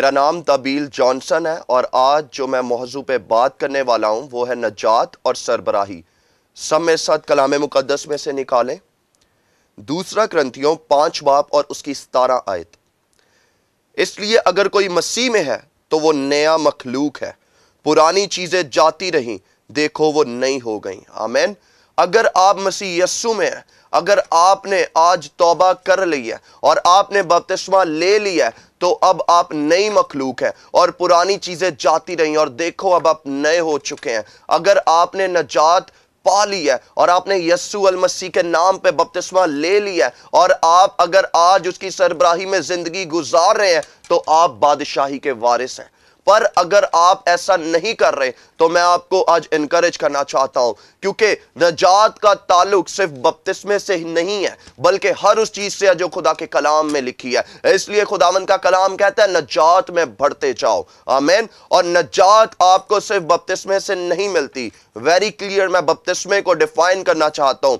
میرا نام دابیل جانسن ہے اور آج جو میں موضوع پہ بات کرنے والا ہوں وہ ہے نجات اور سربراہی۔ سب میں ساتھ کلام مقدس میں سے نکالیں دوسرا کرنتھیوں 5 باب اور اس کی 17 آیت۔ اس لیے اگر کوئی مسیح میں ہے تو وہ نیا مخلوق ہے، پرانی چیزیں جاتی رہیں، دیکھو وہ نئی ہو گئیں۔ آمین۔ اگر آپ مسیح یسوع میں ہیں، اگر آپ نے آج توبہ کر لی ہے اور آپ نے بپتسمہ لے لیا ہے تو اب آپ نئی مخلوق ہیں اور پرانی چیزیں جاتی رہیں اور دیکھو اب آپ نئے ہو چکے ہیں۔ اگر آپ نے نجات پا لی ہے اور آپ نے یسوع المسیح کے نام پہ بپتسمہ لے لیا ہے اور آپ اگر آج اس کی سربراہی میں زندگی گزار رہے ہیں تو آپ بادشاہی کے وارث ہیں۔ پر اگر آپ ایسا نہیں کر رہے تو میں آپ کو آج انکریج کرنا چاہتا ہوں، کیونکہ نجات کا تعلق صرف بپتسمے سے ہی نہیں ہے بلکہ ہر اس چیز سے ہے جو خدا کے کلام میں لکھی ہے۔ اس لیے خداوند کا کلام کہتا ہے نجات میں بڑھتے جاؤ۔ آمین۔ اور نجات آپ کو صرف بپتسمے سے نہیں ملتی۔ ویری کلیئر میں بپتسمے کو ڈیفائن کرنا چاہتا ہوں۔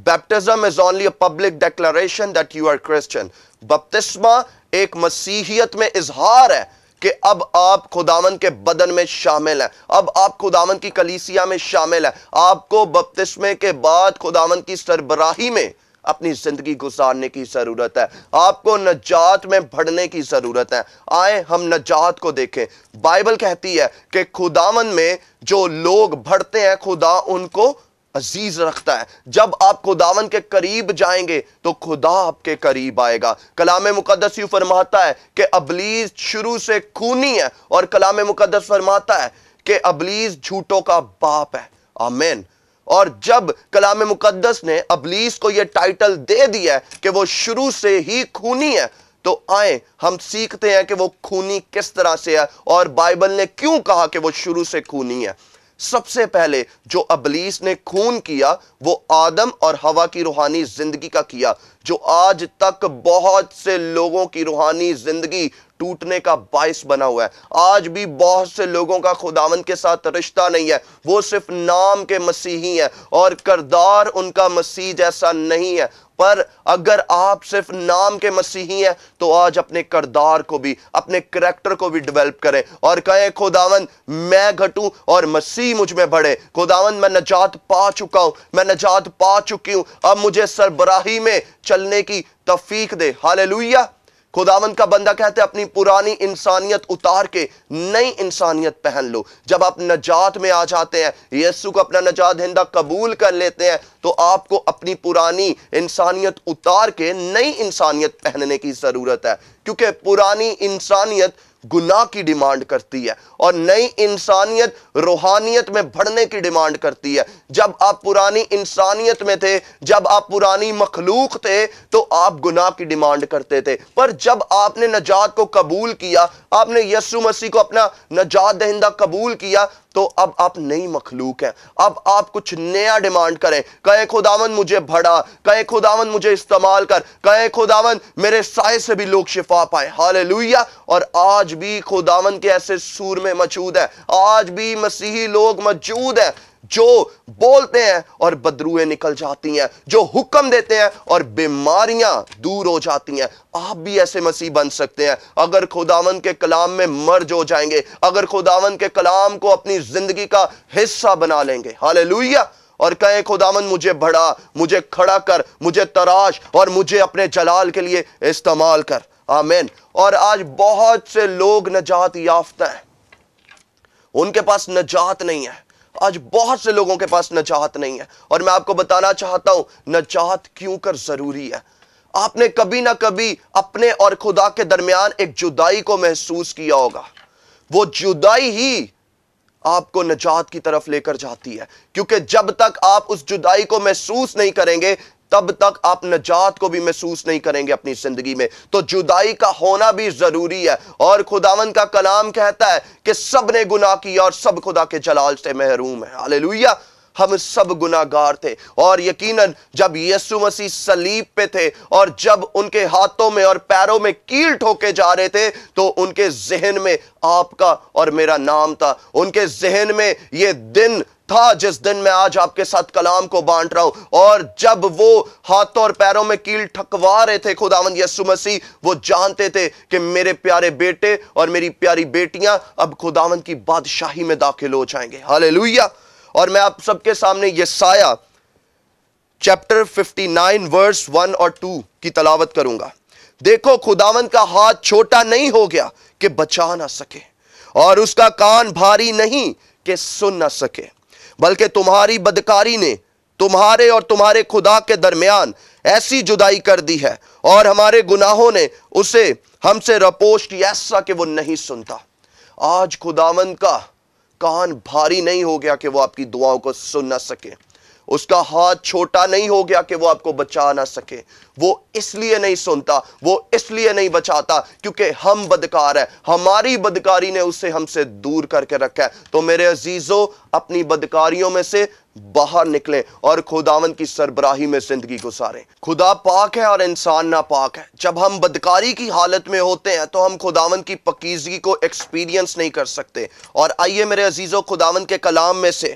Baptism is only a public declaration that you are Christian۔ بپتسمہ ایک مسیحیت میں اظہار ہے کہ اب آپ خداوند کے بدن میں شامل ہیں، اب آپ خداوند کی کلیسیا میں شامل ہیں۔ آپ کو بپتسمے کے بعد خداوند کی سربراہی میں اپنی زندگی گزارنے کی ضرورت ہے، آپ کو نجات میں بڑھنے کی ضرورت ہے۔ آئیں ہم نجات کو دیکھیں۔ بائبل کہتی ہے کہ خداوند میں جو لوگ بڑھتے ہیں خدا ان کو عزیز رکھتا ہے۔ جب آپ خداوند کے قریب جائیں گے تو خدا آپ کے قریب آئے گا۔ کلام مقدس یوں فرماتا ہے کہ ابلیس شروع سے خونی ہے اور کلام مقدس فرماتا ہے کہ ابلیس جھوٹوں کا باپ ہے۔ آمین۔ اور جب کلام مقدس نے ابلیس کو یہ ٹائٹل دے دیا ہے کہ وہ شروع سے ہی خونی ہے تو آئیں ہم سیکھتے ہیں کہ وہ خونی کس طرح سے ہے اور بائبل نے کیوں کہا کہ وہ شروع سے خونی ہے۔ سب سے پہلے جو ابلیس نے خون کیا وہ آدم اور حوا کی روحانی زندگی کا کیا، جو آج تک بہت سے لوگوں کی روحانی زندگی ٹوٹنے کا باعث بنا ہوا ہے۔ آج بھی بہت سے لوگوں کا خداوند کے ساتھ رشتہ نہیں ہے، وہ صرف نام کے مسیحی ہیں اور کردار ان کا مسیح جیسا نہیں ہے۔ پر اگر آپ صرف نام کے مسیحی ہیں تو آج اپنے کردار کو بھی، اپنے کریکٹر کو بھی ڈیولپ کریں اور کہیں خداوند میں گھٹوں اور مسیح مجھ میں بڑھے۔ خداوند میں نجات پا چکا ہوں، میں نجات پا چکی ہوں، اب مجھے سربراہی میں چلنے کی توفیق دے۔ ہاللیلویہ۔ خداوند کا بندہ کہتے ہیں اپنی پرانی انسانیت اتار کے نئی انسانیت پہن لو۔ جب آپ نجات میں آ جاتے ہیں، یسوع کو اپنا نجات دہندہ قبول کر لیتے ہیں تو آپ کو اپنی پرانی انسانیت اتار کے نئی انسانیت پہننے کی ضرورت ہے، کیونکہ پرانی انسانیت گناہ کی ڈیمانڈ کرتی ہے اور نئی انسانیت روحانیت میں بڑھنے کی ڈیمانڈ کرتی ہے۔ جب آپ پرانی انسانیت میں تھے، جب آپ پرانی مخلوق تھے تو آپ گناہ کی ڈیمانڈ کرتے تھے، پر جب آپ نے نجات کو قبول کیا، آپ نے یسوع مسیح کو اپنا نجات دہندہ قبول کیا تو اب آپ نئی مخلوق ہیں۔ اب آپ کچھ نیا ڈیمانڈ کریں، کہیں خداوند مجھے بڑھا، کہیں خداوند مجھے استعمال کر، کہیں خداوند میرے سائے سے بھی لوگ شفا پائے۔ ہاللیلویہ۔ اور آج بھی خداوند کے ایسے سور میں موجود ہیں، آج بھی مسیحی لوگ موجود ہیں جو بولتے ہیں اور بدروئیں نکل جاتی ہیں، جو حکم دیتے ہیں اور بیماریاں دور ہو جاتی ہیں۔ آپ بھی ایسے مسیح بن سکتے ہیں اگر خداوند کے کلام میں مرج ہو جائیں گے، اگر خداوند کے کلام کو اپنی زندگی کا حصہ بنا لیں گے۔ ہاللیلویہ۔ اور کہیں خداوند مجھے بڑھا، مجھے کھڑا کر، مجھے تراش اور مجھے اپنے جلال کے لیے استعمال کر۔ آمین۔ اور آج بہت سے لوگ نجات یافتہ ہیں، ان کے پاس نجات نہیں ہے۔ آج بہت سے لوگوں کے پاس نجات نہیں ہے اور میں آپ کو بتانا چاہتا ہوں نجات کیوں کر ضروری ہے۔ آپ نے کبھی نہ کبھی اپنے اور خدا کے درمیان ایک جدائی کو محسوس کیا ہوگا۔ وہ جدائی ہی آپ کو نجات کی طرف لے کر جاتی ہے، کیونکہ جب تک آپ اس جدائی کو محسوس نہیں کریں گے تب تک آپ نجات کو بھی محسوس نہیں کریں گے اپنی زندگی میں۔ تو جدائی کا ہونا بھی ضروری ہے اور خداوند کا کلام کہتا ہے کہ سب نے گناہ کیا اور سب خدا کے جلال سے محروم ہیں۔ ہاللیلویہ۔ ہم سب گناہ گار تھے اور یقیناً جب یسوع مسیح صلیب پہ تھے اور جب ان کے ہاتھوں میں اور پیروں میں کیل ٹھوکے جا رہے تھے تو ان کے ذہن میں آپ کا اور میرا نام تھا، ان کے ذہن میں یہ دن تھا جس دن میں آج آپ کے ساتھ کلام کو بانٹ رہا ہوں، اور جب وہ ہاتھوں اور پیروں میں کیل ٹھکوا رہے تھے خداوند یسوع مسیح، وہ جانتے تھے کہ میرے پیارے بیٹے اور میری پیاری بیٹیاں اب خداوند کی بادشاہی میں داخل ہو جائیں گے۔ ہاللیلویہ۔ اور میں آپ سب کے سامنے یسایہ چیپٹر 59 ورس 1 اور 2 کی تلاوت کروں گا۔ دیکھو خداوند کا ہاتھ چھوٹا نہیں ہو گیا کہ بچا نہ سکے، اور اس کا کان بھاری نہیں کہ سن نہ سکے، بلکہ تمہاری بدکاری نے تمہارے اور تمہارے خدا کے درمیان ایسی جدائی کر دی ہے، اور ہمارے گناہوں نے اسے ہم سے رپوش کی ایسا کہ وہ نہیں سنتا۔ آج خداوند کا کان بھاری نہیں ہو گیا کہ وہ آپ کی دعاؤں کو سن نہ سکے، اس کا ہاتھ چھوٹا نہیں ہو گیا کہ وہ آپ کو بچا نہ سکے۔ وہ اس لیے نہیں سنتا، وہ اس لیے نہیں بچاتا کیونکہ ہم بدکار ہیں، ہماری بدکاری نے اسے ہم سے دور کر کے رکھا ہے۔ تو میرے عزیزو، اپنی بدکاریوں میں سے باہر نکلیں اور خداوند کی سربراہی میں زندگی گزاریں۔ خدا پاک ہے اور انسان ناپاک ہے۔ جب ہم بدکاری کی حالت میں ہوتے ہیں تو ہم خداوند کی پاکیزگی کو ایکسپیرینس نہیں کر سکتے۔ اور آئیے میرے عزیزو، خداوند کے کلام میں سے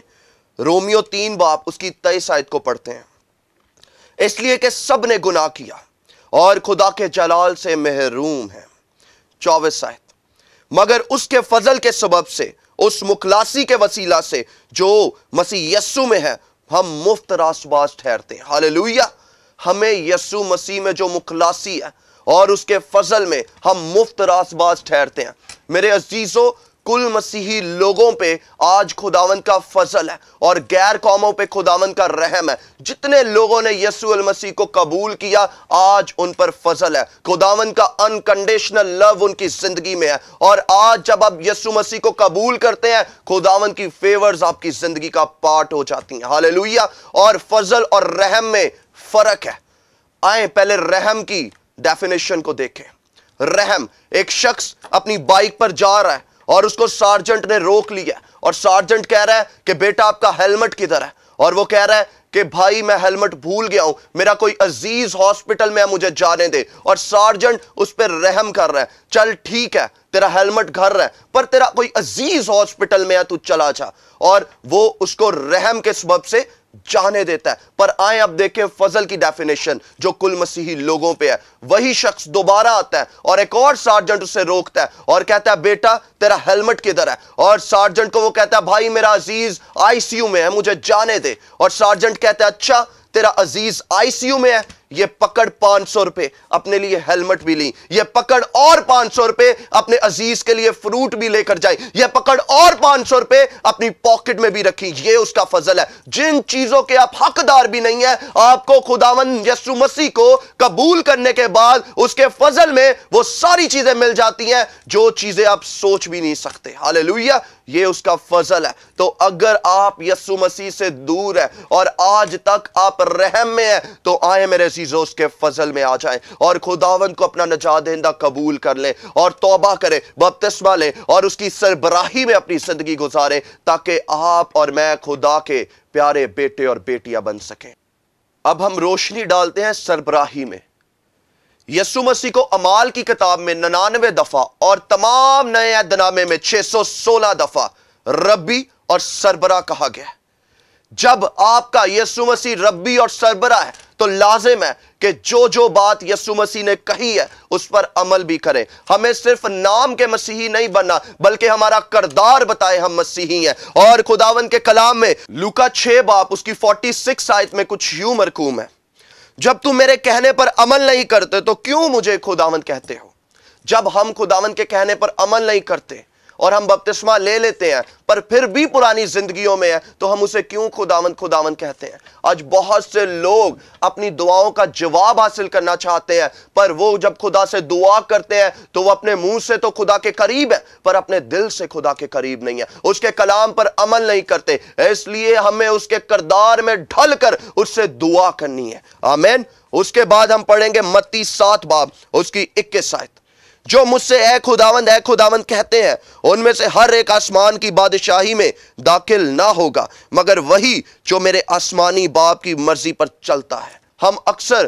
رومیو 3 باب اس کی 23 آیت کو پڑھتے ہیں۔ اس لیے کہ سب نے گناہ کیا اور خدا کے جلال سے محروم ہیں۔ 24 آیت، مگر اس کے فضل کے سبب سے، اس مخلاصی کے وسیلہ سے جو مسیح یسوع میں ہے، ہم مفت راست باز ٹھہرتے ہیں۔ ہاللیلویہ۔ ہمیں یسوع مسیح میں جو مخلاصی ہے اور اس کے فضل میں ہم مفت راست باز ٹھہرتے ہیں۔ میرے عزیزو، کل مسیحی لوگوں پہ آج خداوند کا فضل ہے اور غیر قوموں پہ خداوند کا رحم ہے۔ جتنے لوگوں نے یسوع المسیح کو قبول کیا، آج ان پر فضل ہے۔ خداوند کا انکنڈیشنل لو ان کی زندگی میں ہے، اور آج جب آپ یسوع مسیح کو قبول کرتے ہیں، خداوند کی فیورز آپ کی زندگی کا پارٹ ہو جاتی ہیں۔ ہاللیلویہ۔ اور فضل اور رحم میں فرق ہے۔ آئیں پہلے رحم کی ڈیفینیشن کو دیکھیں۔ رحم، ایک شخص اپنی بائک پر جا رہا ہے اور اس کو سارجنٹ نے روک لیا، اور سارجنٹ کہہ رہا ہے کہ بیٹا آپ کا ہیلمٹ کدھر ہے؟ اور وہ کہہ رہا ہے کہ بھائی میں ہیلمٹ بھول گیا ہوں، میرا کوئی عزیز ہاسپٹل میں ہے، مجھے جانے دے۔ اور سارجنٹ اس پہ رحم کر رہا ہے، چل ٹھیک ہے تیرا ہیلمٹ گھر ہے، پر تیرا کوئی عزیز ہاسپٹل میں ہے، تو چلا جا۔ اور وہ اس کو رحم کے سبب سے جانے دیتا ہے۔ پر آئیں اب دیکھیں فضل کی ڈیفینیشن جو کل مسیحی لوگوں پہ ہے۔ وہی شخص دوبارہ آتا ہے اور ایک اور سارجنٹ اسے روکتا ہے اور کہتا ہے بیٹا تیرا ہیلمٹ کدھر ہے؟ اور سارجنٹ کو وہ کہتا ہے بھائی میرا عزیز آئی سی یو میں ہے، مجھے جانے دے۔ اور سارجنٹ کہتا ہے اچھا تیرا عزیز آئی سی یو میں ہے، یہ پکڑ 500 روپے، اپنے لیے ہیلمٹ بھی لی، یہ پکڑ اور 500 روپے اپنے عزیز کے لیے فروٹ بھی لے کر جائیں، یہ پکڑ اور 500 روپے اپنی پاکٹ میں بھی رکھی۔ یہ اس کا فضل ہے۔ جن چیزوں کے آپ حقدار بھی نہیں ہیں، آپ کو خداوند یسوع مسیح کو قبول کرنے کے بعد اس کے فضل میں وہ ساری چیزیں مل جاتی ہیں جو چیزیں آپ سوچ بھی نہیں سکتے۔ ہاللیلویہ۔ یہ اس کا فضل ہے۔ تو اگر آپ یسوع مسیح سے دور ہیں اور آج تک آپ رحم میں ہیں، تو آئیں میرے عزیزو اس کے فضل میں آ جائیں اور خداوند کو اپنا نجات دہندہ قبول کر لیں اور توبہ کریں، بپتسمہ لیں اور اس کی سربراہی میں اپنی زندگی گزاریں، تاکہ آپ اور میں خدا کے پیارے بیٹے اور بیٹیاں بن سکیں۔ اب ہم روشنی ڈالتے ہیں سربراہی میں۔ یسوع مسیح کو اعمال کی کتاب میں 99 دفعہ اور تمام نئے عہد نامے میں 616 دفعہ ربی اور سربراہ کہا گیا ہے۔ جب آپ کا یسوع مسیح ربی اور سربراہ ہے تو لازم ہے کہ جو بات یسوع مسیح نے کہی ہے اس پر عمل بھی کریں۔ ہمیں صرف نام کے مسیحی نہیں بننا، بلکہ ہمارا کردار بتائے ہم مسیحی ہیں۔ اور خداوند کے کلام میں لوکا 6 باب اس کی 46 آیت میں کچھ یوں مرقوم ہے، جب تم میرے کہنے پر عمل نہیں کرتے تو کیوں مجھے خداوند کہتے ہو؟ جب ہم خداوند کے کہنے پر عمل نہیں کرتے اور ہم بپتسمہ لے لیتے ہیں پر پھر بھی پرانی زندگیوں میں ہیں، تو ہم اسے کیوں خداوند کہتے ہیں؟ آج بہت سے لوگ اپنی دعاؤں کا جواب حاصل کرنا چاہتے ہیں، پر وہ جب خدا سے دعا کرتے ہیں تو وہ اپنے منہ سے تو خدا کے قریب ہے پر اپنے دل سے خدا کے قریب نہیں ہے، اس کے کلام پر عمل نہیں کرتے۔ اس لیے ہمیں اس کے کردار میں ڈھل کر اس سے دعا کرنی ہے۔ آمین۔ اس کے بعد ہم پڑھیں گے متی 7 باب اس کی 21 آیت، جو مجھ سے اے خداوند کہتے ہیں ان میں سے ہر ایک آسمان کی بادشاہی میں داخل نہ ہوگا مگر وہی جو میرے آسمانی باپ کی مرضی پر چلتا ہے۔ ہم اکثر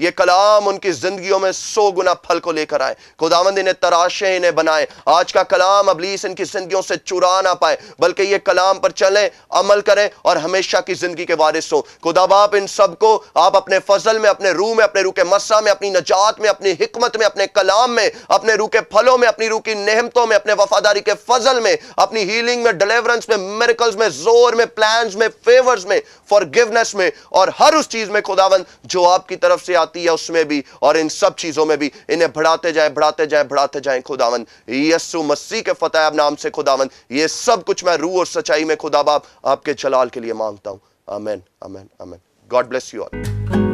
یہ کلام ان کی زندگیوں میں 100 گنا پھل کو لے کر آئے. خداوند انہیں تراشے، انہیں بنائے. آج کا کلام ابلیس ان کی زندگیوں سے چرا نہ پائے، بلکہ یہ کلام پر چلیں، عمل کریں اور ہمیشہ کی زندگی کے وارث ہوں. خدا باپ ان سب کو آپ اپنے فضل میں، اپنے روح میں، اپنے روح کے مسا میں، اپنی نجات میں، اپنی حکمت میں، اپنے کلام میں، اپنے روح کے پھلوں میں، اپنی روح کی نعمتوں میں، اپنے وفاداری کے فضل میں، اپنی ہیلنگ میں، ڈیلیورنس میں، میریکلز میں، زور میں، پلانز میں، فیورز میں، فارگیونیس میں، اور ہر اس چیز میں خداوند جو آپ کی طرف سے آتی ہے اس میں بھی، اور ان سب چیزوں میں بھی انہیں بڑھاتے جائیں، بڑھاتے جائیں، بڑھاتے جائیں. خداوند یسوع مسیح کے فتح اب نام سے خداوند یہ سب کچھ میں روح اور سچائی میں خدا باپ آپ کے جلال کے لیے مانگتا ہوں. آمین، آمین، آمین. God bless you all.